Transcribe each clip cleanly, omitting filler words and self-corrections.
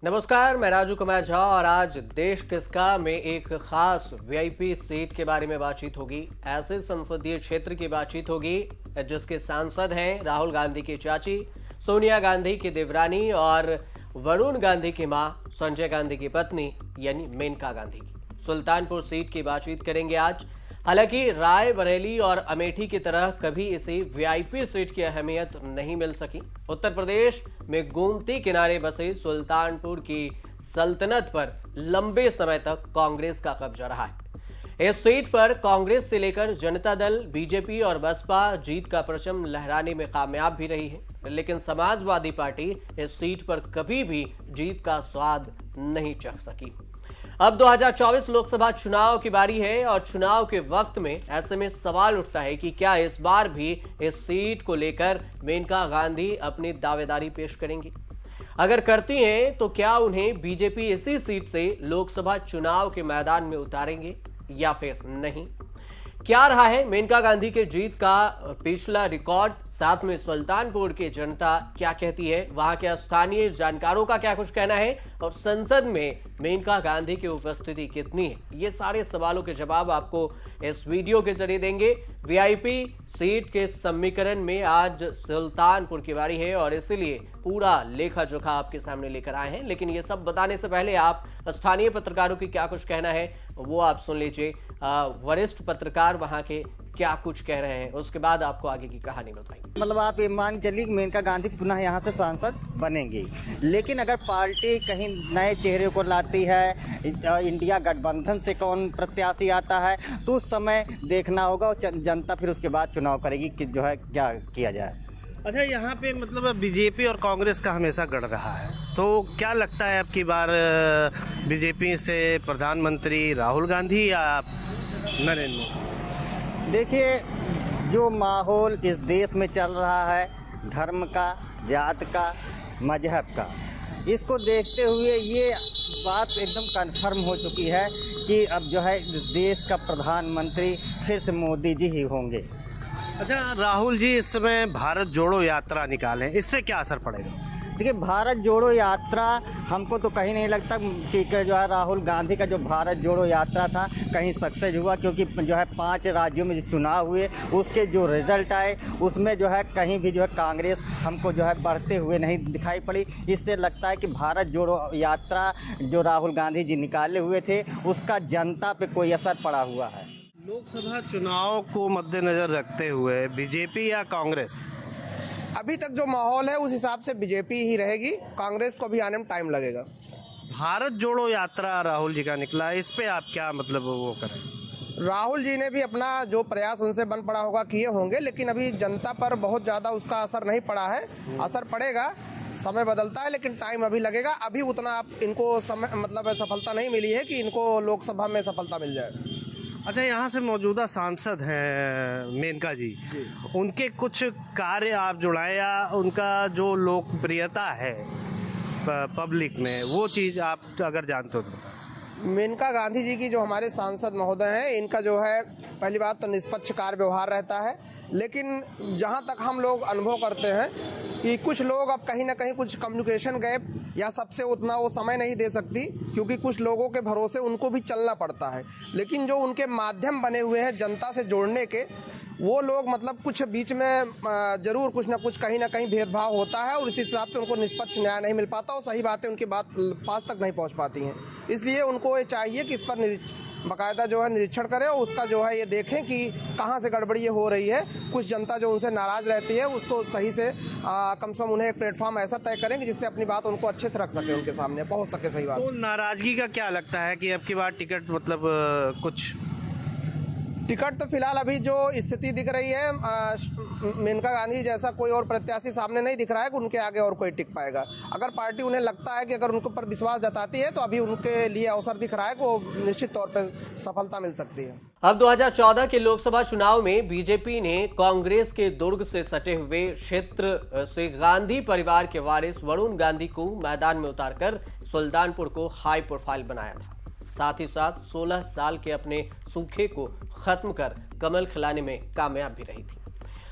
नमस्कार, मैं राजू कुमार झा और आज देश किसका में एक खास वीआईपी सीट के बारे में बातचीत होगी। ऐसे संसदीय क्षेत्र की बातचीत होगी जिसके सांसद हैं राहुल गांधी की चाची सोनिया गांधी की देवरानी और वरुण गांधी की मां संजय गांधी की पत्नी यानी मेनका गांधी की। सुल्तानपुर सीट की बातचीत करेंगे आज। हालांकि रायबरेली और अमेठी की तरह कभी इसी वीआईपी सीट की अहमियत नहीं मिल सकी। उत्तर प्रदेश में गोमती किनारे बसे सुल्तानपुर की सल्तनत पर लंबे समय तक कांग्रेस का कब्जा रहा है। इस सीट पर कांग्रेस से लेकर जनता दल, बीजेपी और बसपा जीत का परचम लहराने में कामयाब भी रही है, लेकिन समाजवादी पार्टी इस सीट पर कभी भी जीत का स्वाद नहीं चख सकी। अब 2024 लोकसभा चुनाव की बारी है और चुनाव के वक्त में ऐसे में सवाल उठता है कि क्या इस बार भी इस सीट को लेकर मेनका गांधी अपनी दावेदारी पेश करेंगी। अगर करती हैं तो क्या उन्हें बीजेपी इसी सीट से लोकसभा चुनाव के मैदान में उतारेंगे या फिर नहीं। क्या रहा है मेनका गांधी के जीत का पिछला रिकॉर्ड, साथ में सुल्तानपुर की जनता क्या कहती है, वहां के स्थानीय जानकारों का क्या कुछ कहना है और संसद में मेनका गांधी की उपस्थिति कितनी है, ये सारे सवालों के जवाब आपको इस वीडियो के जरिए देंगे। वीआईपी सीट के समीकरण में आज सुल्तानपुर की बारी है और इसीलिए पूरा लेखा जोखा आपके सामने लेकर आए हैं। लेकिन ये सब बताने से पहले आप स्थानीय पत्रकारों की क्या कुछ कहना है वो आप सुन लीजिए। वरिष्ठ पत्रकार वहां के क्या कुछ कह रहे हैं, उसके बाद आपको आगे की कहानी बताएंगे। मतलब आप ये मान चलिए कि मेनका गांधी पुनः यहाँ से सांसद बनेंगी, लेकिन अगर पार्टी कहीं नए चेहरे को लाती है, इंडिया गठबंधन से कौन प्रत्याशी आता है, तो उस समय देखना होगा और जनता फिर उसके बाद चुनाव करेगी कि जो है क्या किया जाए। अच्छा, यहाँ पे मतलब बीजेपी और कांग्रेस का हमेशा गढ़ रहा है, तो क्या लगता है अब की बार बीजेपी से प्रधानमंत्री राहुल गांधी या नरेंद्र मोदी? देखिए, जो माहौल इस देश में चल रहा है, धर्म का, जात का, मजहब का, इसको देखते हुए ये बात एकदम कन्फर्म हो चुकी है कि अब जो है देश का प्रधानमंत्री फिर से मोदी जी ही होंगे। अच्छा, राहुल जी इस समय भारत जोड़ो यात्रा निकालें, इससे क्या असर पड़ेगा? देखिए, भारत जोड़ो यात्रा हमको तो कहीं नहीं लगता कि जो है राहुल गांधी का जो भारत जोड़ो यात्रा था कहीं सक्सेस हुआ, क्योंकि जो है 5 राज्यों में जो चुनाव हुए उसके जो रिजल्ट आए उसमें जो है कहीं भी जो है कांग्रेस हमको जो है बढ़ते हुए नहीं दिखाई पड़ी। इससे लगता है कि भारत जोड़ो यात्रा जो राहुल गांधी जी निकाले हुए थे उसका जनता पे कोई असर पड़ा हुआ है। लोकसभा चुनाव को मद्देनजर रखते हुए बीजेपी या कांग्रेस? अभी तक जो माहौल है उस हिसाब से बीजेपी ही रहेगी, कांग्रेस को भी आने में टाइम लगेगा। भारत जोड़ो यात्रा राहुल जी का निकला, इस पे आप क्या मतलब वो करें? राहुल जी ने भी अपना जो प्रयास उनसे बन पड़ा होगा किए होंगे, लेकिन अभी जनता पर बहुत ज़्यादा उसका असर नहीं पड़ा है। असर पड़ेगा, समय बदलता है, लेकिन टाइम अभी लगेगा। अभी उतना आप इनको समय मतलब सफलता नहीं मिली है कि इनको लोकसभा में सफलता मिल जाए। अच्छा, यहाँ से मौजूदा सांसद हैं मेनका जी, उनके कुछ कार्य आप जुड़ाएं या उनका जो लोकप्रियता है पब्लिक में, वो चीज़ आप अगर जानते हो तो। मेनका गांधी जी की जो हमारे सांसद महोदय हैं, इनका जो है पहली बात तो निष्पक्ष कार्य व्यवहार रहता है, लेकिन जहाँ तक हम लोग अनुभव करते हैं कि कुछ लोग अब कहीं ना कहीं कुछ कम्युनिकेशन गैप या सबसे उतना वो समय नहीं दे सकती, क्योंकि कुछ लोगों के भरोसे उनको भी चलना पड़ता है। लेकिन जो उनके माध्यम बने हुए हैं जनता से जोड़ने के, वो लोग मतलब कुछ बीच में जरूर कुछ ना कुछ कहीं ना कहीं भेदभाव होता है और इस हिसाब से उनको निष्पक्ष न्याय नहीं मिल पाता और सही बातें उनकी बात पास तक नहीं पहुंच पाती हैं। इसलिए उनको ये चाहिए कि इस पर बाकायदा जो है निरीक्षण करें और उसका जो है ये देखें कि कहाँ से गड़बड़ी ये हो रही है। कुछ जनता जो उनसे नाराज़ रहती है उसको सही से कम से कम उन्हें एक प्लेटफॉर्म ऐसा तय करें कि जिससे अपनी बात उनको अच्छे से रख सके, उनके सामने पहुँच सके सही बात। तो नाराज़गी का क्या लगता है कि अब की बार टिकट मतलब कुछ टिकट तो फिलहाल अभी जो स्थिति दिख रही है, मेनका गांधी जैसा कोई और प्रत्याशी सामने नहीं दिख रहा है कि उनके आगे और कोई टिक पाएगा। अगर पार्टी उन्हें लगता है कि अगर उनके ऊपर विश्वास जताती है तो अभी उनके लिए अवसर दिख रहा है कि वो निश्चित तौर पर सफलता मिल सकती है। अब 2014 के लोकसभा चुनाव में बीजेपी ने कांग्रेस के दुर्ग से सटे हुए क्षेत्र से गांधी परिवार के वारिस वरुण गांधी को मैदान में उतारकर सुल्तानपुर को हाई प्रोफाइल बनाया था। साथ ही साथ 16 साल के अपने सूखे को खत्म कर कमल खिलाने में कामयाब भी रही थी।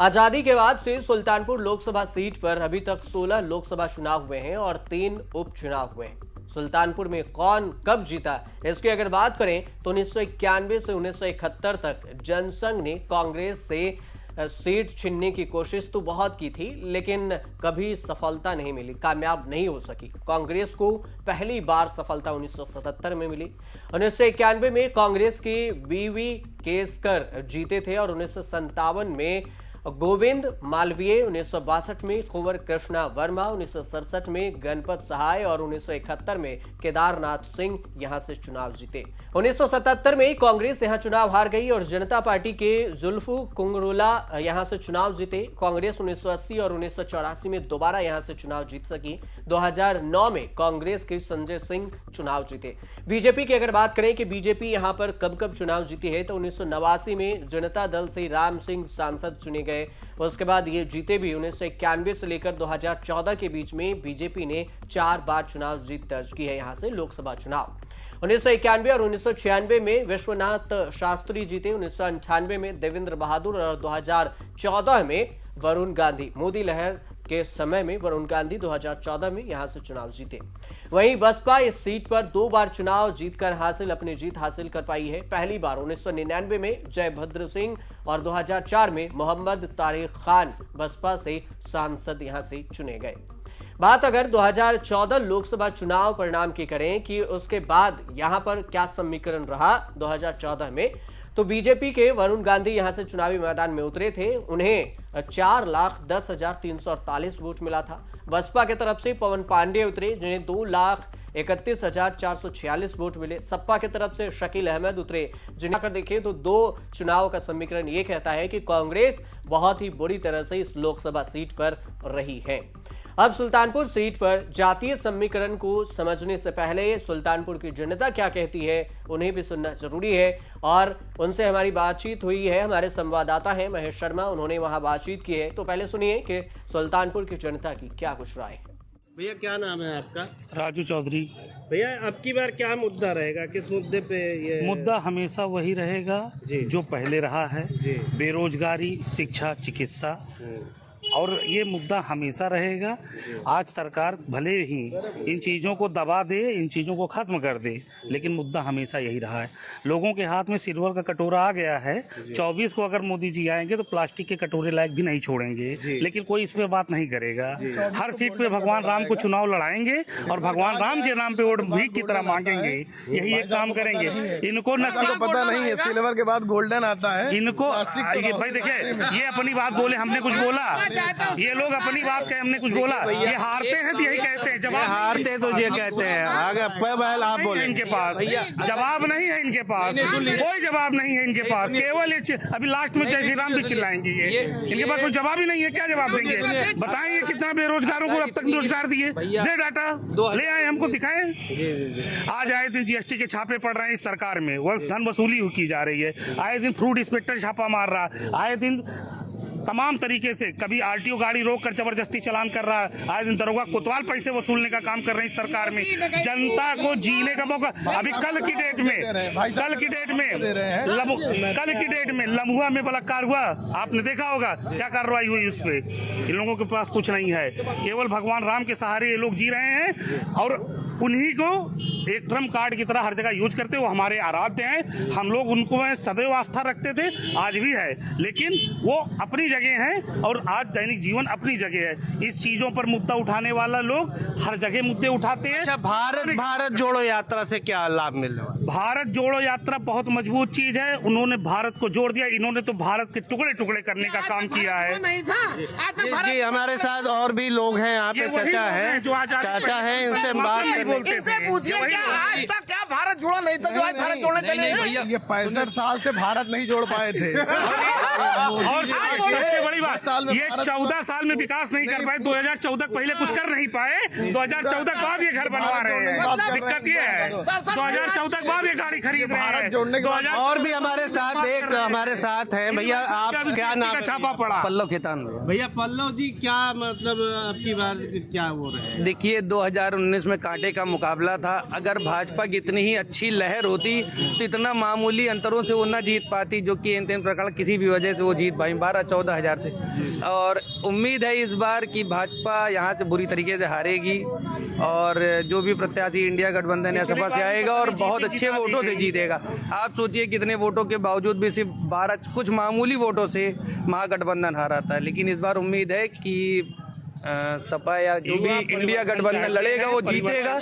आजादी के बाद से सुल्तानपुर लोकसभा सीट पर अभी तक 16 लोकसभा चुनाव हुए हैं और 3 उपचुनाव हुए हैं। सुल्तानपुर में कौन कब जीता, इसकी अगर बात करें तो 1991 से 1971 तक जनसंघ ने कांग्रेस से सीट छीनने की कोशिश तो बहुत की थी, लेकिन कभी सफलता नहीं मिली, कामयाब नहीं हो सकी। कांग्रेस को पहली बार सफलता 1977 में मिली। 1991 में कांग्रेस के वीवी केसकर जीते थे और 1957 में गोविंद मालवीय, 1962 में कुंवर कृष्णा वर्मा, 1967 में गणपत सहाय और 1971 में केदारनाथ सिंह यहां से चुनाव जीते। 1977 में कांग्रेस यहां चुनाव हार गई और जनता पार्टी के जुल्फू कुंगरुला यहां से चुनाव जीते। कांग्रेस 1980 और 1984 में दोबारा यहां से चुनाव जीत सकी। 2009 में कांग्रेस के संजय सिंह चुनाव जीते। बीजेपी की अगर बात करें कि बीजेपी यहां पर कब कब चुनाव जीती है तो 1989 में जनता दल से राम सिंह सांसद चुने गए। उसके बाद ये जीते भी। 1991 से लेकर 2014 के बीच में बीजेपी ने 4 बार चुनाव जीत दर्ज की है यहां से लोकसभा चुनाव। 1991 और 1996 में विश्वनाथ शास्त्री जीते, 1998 में देवेंद्र बहादुर और 2014 में वरुण गांधी। मोदी लहर के समय में वरुण गांधी 2014 में यहां से चुनाव जीते। वहीं बसपा इस सीट पर 2 बार चुनाव जीतकर अपनी जीत हासिल कर पाई है। पहली बार 1999 में जयभद्र सिंह और 2004 में मोहम्मद तारिक खान बसपा से सांसद यहां से चुने गए। बात अगर 2014 लोकसभा चुनाव परिणाम की करें कि उसके बाद यहां पर क्या समीकरण रहा 2014 में, तो बीजेपी के वरुण गांधी यहां से चुनावी मैदान में उतरे थे। उन्हें 4,10,348 वोट मिला था। बसपा की तरफ से पवन पांडे उतरे जिन्हें 2,31,446 वोट मिले। सपा की तरफ से शकील अहमद उतरे जिन्हें अगर देखें तो 2 चुनाव का समीकरण यह कहता है कि कांग्रेस बहुत ही बुरी तरह से इस लोकसभा सीट पर रही है। अब सुल्तानपुर सीट पर जातीय समीकरण को समझने से पहले सुल्तानपुर की जनता क्या कहती है उन्हें भी सुनना जरूरी है और उनसे हमारी बातचीत हुई है। हमारे संवाददाता हैं महेश शर्मा, उन्होंने वहां बातचीत की है। तो पहले सुनिए कि सुल्तानपुर की जनता की क्या कुछ राय है। भैया क्या नाम है आपका? राजू चौधरी। भैया अब की बार क्या मुद्दा रहेगा, किस मुद्दे पे ये? मुद्दा हमेशा वही रहेगा जी। जो पहले रहा है, जी। बेरोजगारी, शिक्षा, चिकित्सा, और ये मुद्दा हमेशा रहेगा। आज सरकार भले ही इन चीज़ों को दबा दे, इन चीज़ों को ख़त्म कर दे, लेकिन मुद्दा हमेशा यही रहा है। लोगों के हाथ में सिल्वर का कटोरा आ गया है। 24 को अगर मोदी जी आएंगे तो प्लास्टिक के कटोरे लायक भी नहीं छोड़ेंगे, लेकिन कोई इस पे बात नहीं करेगा। हर सीट पे भगवान राम को चुनाव लड़ाएंगे और भगवान राम के नाम पे वोट भीख की तरह मांगेंगे। यही एक काम करेंगे। इनको पता नहीं है सिल्वर के बाद गोल्डन आता है। इनको ये भाई देखिए, ये अपनी बात बोले, हमने कुछ बोला? ये लोग अपनी बात कहे, हमने कुछ बोला? ये हारते हैं तो यही कहते हैं, जवाब हारते तो ये कहते हैं। आगे पहल आप बोले। इनके पास जवाब नहीं है, इनके पास कोई जवाब नहीं है इनके पास। केवल अभी लास्ट में जय श्री राम भी चिल्लाएंगे। ये इनके पास कोई जवाब ही नहीं है। क्या जवाब देंगे? बताएंगे कितना बेरोजगारों को अब तक रोजगार दिए? दे डाटा ले आए, हमको दिखाएं। आज आए दिन जीएसटी के छापे पड़ रहे हैं इस सरकार में, वो धन वसूली की जा रही है। आए दिन फ्रूट इंस्पेक्टर छापा मार रहा, आए दिन तमाम तरीके से, कभी आरटीओ गाड़ी रोक कर जबरदस्ती चालान कर रहा है, आए दिन दरोगा कोतवाल पैसे वसूलने का काम कर रहे हैं इस सरकार में। जनता को जीने का मौका अभी कल की डेट में लम्हुआ में बलात्कार हुआ, आपने देखा होगा क्या कार्रवाई हुई उस पे। इन लोगों के पास कुछ नहीं है, केवल भगवान राम के सहारे ये लोग जी रहे हैं और उन्हीं को एक ट्रम्प कार्ड की तरह हर जगह यूज करते। वो हमारे आराध्य हैं, हम लोग उनको में सदैव आस्था रखते थे, आज भी है, लेकिन वो अपनी जगह हैं और आज दैनिक जीवन अपनी जगह है। इस चीजों पर मुद्दा उठाने वाला लोग हर जगह मुद्दे उठाते हैं। अच्छा, भारत जोड़ो यात्रा से क्या लाभ मिल रहा है? भारत जोड़ो यात्रा बहुत मजबूत चीज है। उन्होंने भारत को जोड़ दिया, इन्होंने तो भारत के टुकड़े टुकड़े करने का काम किया है। जी, हमारे साथ और भी लोग हैं यहाँ पे, चाचा है, चाचा है, उनसे बात बोलते थे। आज तक क्या भारत जोड़ा नहीं था जो आज भारत जोड़ने चले हैं? ये 65 साल से भारत नहीं जोड़ पाए थे। और सबसे बड़ी बात, ये 14 साल में विकास नहीं कर पाए। 2014 पहले कुछ कर नहीं पाए, 2014 के बाद ये घर बनवा रहे हैं। दिक्कत ये है 2014 के बाद ये गाड़ी खरीद रहे हैं। और भी हमारे साथ हैं भैया, आप क्या नाम? छापा पड़ा पल्लव खेतान। भैया पल्लव जी, क्या मतलब आपकी बार क्या हो रहा है? देखिए 2019 में कांटे का मुकाबला था। अगर भाजपा की इतनी ही अच्छी लहर होती तो इतना मामूली अंतरों से वो न जीत पाती, जो कि इन प्रकार किसी भी वजह से वो जीत पाई 12-14 हज़ार से। और उम्मीद है इस बार कि भाजपा यहाँ से बुरी तरीके से हारेगी और जो भी प्रत्याशी इंडिया गठबंधन या सपा से आएगा और बहुत अच्छे वोटों से जीतेगा। आप सोचिए कितने वोटों के बावजूद भी सिर्फ 12 कुछ मामूली वोटों से महागठबंधन हारा था, लेकिन इस बार उम्मीद है कि सपा या जो भी इंडिया गठबंधन लड़ेगा वो जीतेगा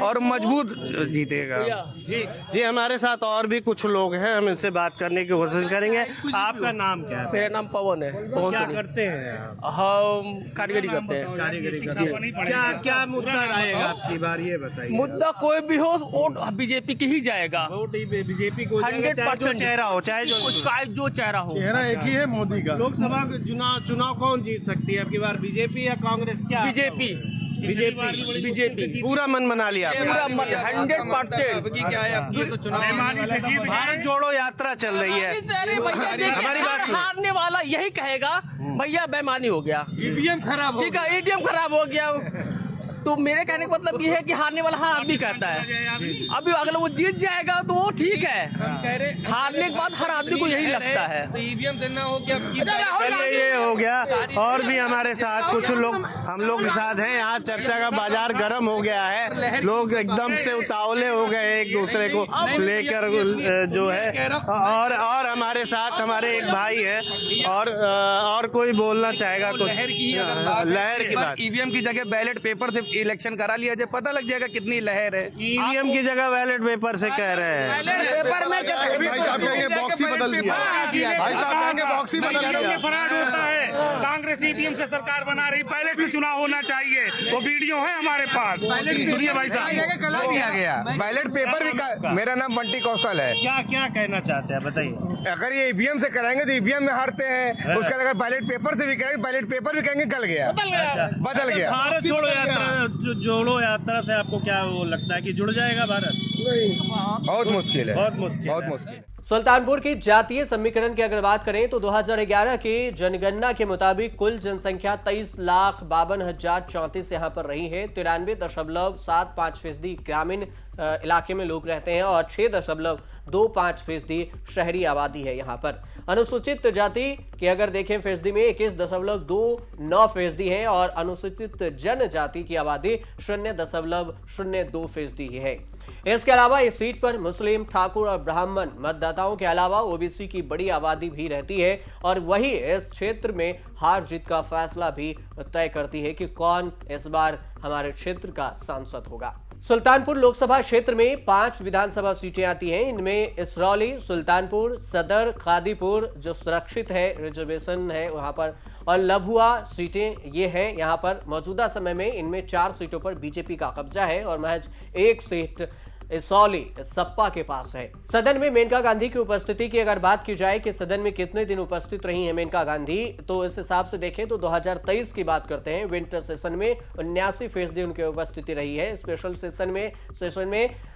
और मजबूत जीतेगा। जी हमारे साथ और भी कुछ लोग हैं, हम इनसे बात करने की कोशिश करेंगे। आपका नाम क्या है? मेरा नाम पवन है। क्या करते हैं आप? हम कारीगरी करते हैं। कारीगरी करते हैं। क्या मुद्दा रहेगा आपकी बार, ये बताइए। मुद्दा कोई भी हो, वोट बीजेपी की ही जाएगा। वोट बीजेपी को 100% चेहरा हो, चाहे जो चेहरा हो। चेहरा एक ही है, मोदी का। लोकसभा चुनाव कौन जीत सकती है आपकी बार, बीजेपी या कांग्रेस? क्या बीजेपी पूरा मन बना लिया, पूरा 100%। क्या है अब ये तो चुनाव भारत जोड़ो यात्रा चल रही है। हमारी बात हारने वाला यही कहेगा भैया बेईमानी हो गया, ईवीएम खराब, ठीक है, ईवीएम खराब हो गया। तो मेरे कहने का मतलब ये है कि हारने वाला हर आदमी कहता है। अभी अगर वो जीत जाएगा तो वो ठीक है, हारने के बाद हर आदमी को यही लगता है। तो ईवीएम से ना हो क्या ये हो गया। और भी हमारे साथ कुछ लोग हम लोग के साथ हैं। यहाँ चर्चा का बाजार गर्म हो गया है, लोग एकदम से उतावले हो गए एक दूसरे को लेकर जो है। और हमारे साथ हमारे एक भाई है और कोई बोलना चाहेगा कुछ? लहर की बात, ईवीएम की जगह बैलेट पेपर से इलेक्शन करा लिया जाए, पता लग जाएगा कितनी लहर है। ईवीएम की जगह बैलेट पेपर से कह रहे हैं। पेपर में भाई साहब कहेंगे बॉक्स ही बदल दिया, भाई साहब कहेंगे बॉक्स ही बदल दिया। फ्रॉड होता है। कांग्रेस ईवीएम से सरकार बना रही, पहले से चुनाव होना चाहिए, वो वीडियो है हमारे पास, सुनिए भाई साहब। कलर दिया गया, बैलेट पेपर भी। मेरा नाम बंटी कौशल है। क्या कहना चाहते हैं बताइए। अगर ये ईवीएम से कराएंगे तो ईवीएम में हारते हैं, उसका अगर बैलेट पेपर से भी करेंगे, बैलेट पेपर भी कहेंगे गल गया, बदल गया। भारत जोड़ो यात्रा से आपको क्या वो लगता है कि जुड़ जाएगा भारत? बहुत मुश्किल है, बहुत मुश्किल। सुल्तानपुर की जातीय समीकरण की अगर बात करें तो 2011 की जनगणना के मुताबिक कुल जनसंख्या 23,52,034 यहाँ पर रही है। 93.75% ग्रामीण इलाके में लोग रहते हैं और 6.25% शहरी आबादी है यहाँ पर। अनुसूचित जाति की अगर देखें फीसदी में 21.29% है और अनुसूचित जनजाति की आबादी 0.02% है। इसके अलावा इस सीट पर मुस्लिम, ठाकुर और ब्राह्मण मतदाताओं के अलावा ओबीसी की बड़ी आबादी भी रहती है और वही इस क्षेत्र में हार जीत का फैसला भी तय करती है कि कौन इस बार हमारे क्षेत्र का सांसद होगा। सुल्तानपुर लोकसभा क्षेत्र में 5 विधानसभा सीटें आती हैं। इनमें इसरौली, सुल्तानपुर, सदर, खादीपुर जो सुरक्षित है, रिजर्वेशन है वहां पर, और लभुआ सीटें ये हैं यहाँ पर। मौजूदा समय में इनमें 4 सीटों पर बीजेपी का कब्जा है और महज 1 सीट इसौली सपा के पास है। सदन में मेनका गांधी की उपस्थिति की अगर बात की जाए कि सदन में कितने दिन उपस्थित रही हैं मेनका गांधी, तो इस हिसाब से देखें तो 2023 की बात करते हैं। विंटर सेशन में 79% उनकी उपस्थिति रही है। स्पेशल सेशन में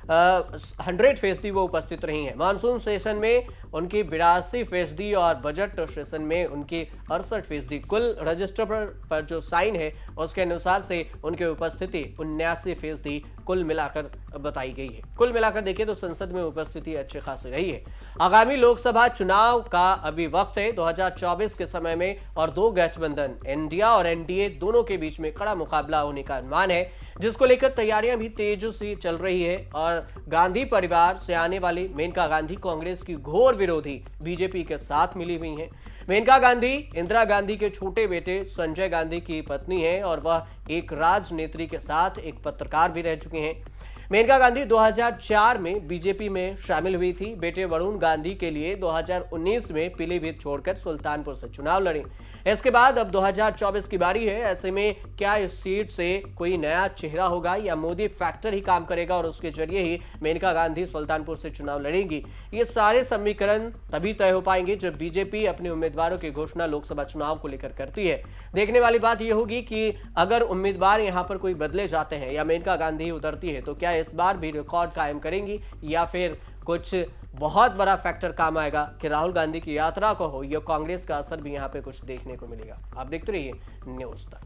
100% वो उपस्थित रही हैं। मानसून सेशन में उनकी 82% और बजट सेशन में उनकी 68%। कुल रजिस्टर पर जो साइन है उसके अनुसार से उनकी उपस्थिति 79% कुल मिलाकर बताई गई है। कुल मिलाकर देखें तो संसद में उपस्थिति अच्छी खासी रही है। आगामी लोकसभा चुनाव का अभी वक्त है 2024 के समय में और 2 गठबंधन इंडिया और एनडीए दोनों के बीच में कड़ा मुकाबला होने का अनुमान है, जिसको लेकर तैयारियां भी तेजी से चल रही है। और गांधी परिवार से आने वाली मेनका गांधी कांग्रेस की घोर विरोधी बीजेपी के साथ मिली हुई हैं। मेनका गांधी इंदिरा गांधी के छोटे बेटे संजय गांधी की पत्नी है और वह एक राजनेत्री के साथ एक पत्रकार भी रह चुके हैं। मेनका गांधी 2004 में बीजेपी में शामिल हुई थी। बेटे वरुण गांधी के लिए 2019 में पीलीभीत छोड़कर सुल्तानपुर से चुनाव लड़े। इसके बाद अब 2024 की बारी है। ऐसे में क्या इस सीट से कोई नया चेहरा होगा या मोदी फैक्टर ही काम करेगा और उसके जरिए ही मेनका गांधी सुल्तानपुर से चुनाव लड़ेंगी? ये सारे समीकरण तभी तय हो पाएंगे जब बीजेपी अपने उम्मीदवारों की घोषणा लोकसभा चुनाव को लेकर करती है। देखने वाली बात यह होगी कि अगर उम्मीदवार यहां पर कोई बदले जाते हैं या मेनका गांधी उतरती है तो क्या इस बार भी रिकॉर्ड कायम करेंगी या फिर कुछ बहुत बड़ा फैक्टर काम आएगा कि राहुल गांधी की यात्रा को हो या कांग्रेस का असर भी यहां पे कुछ देखने को मिलेगा। आप देखते रहिए न्यूज़ तक।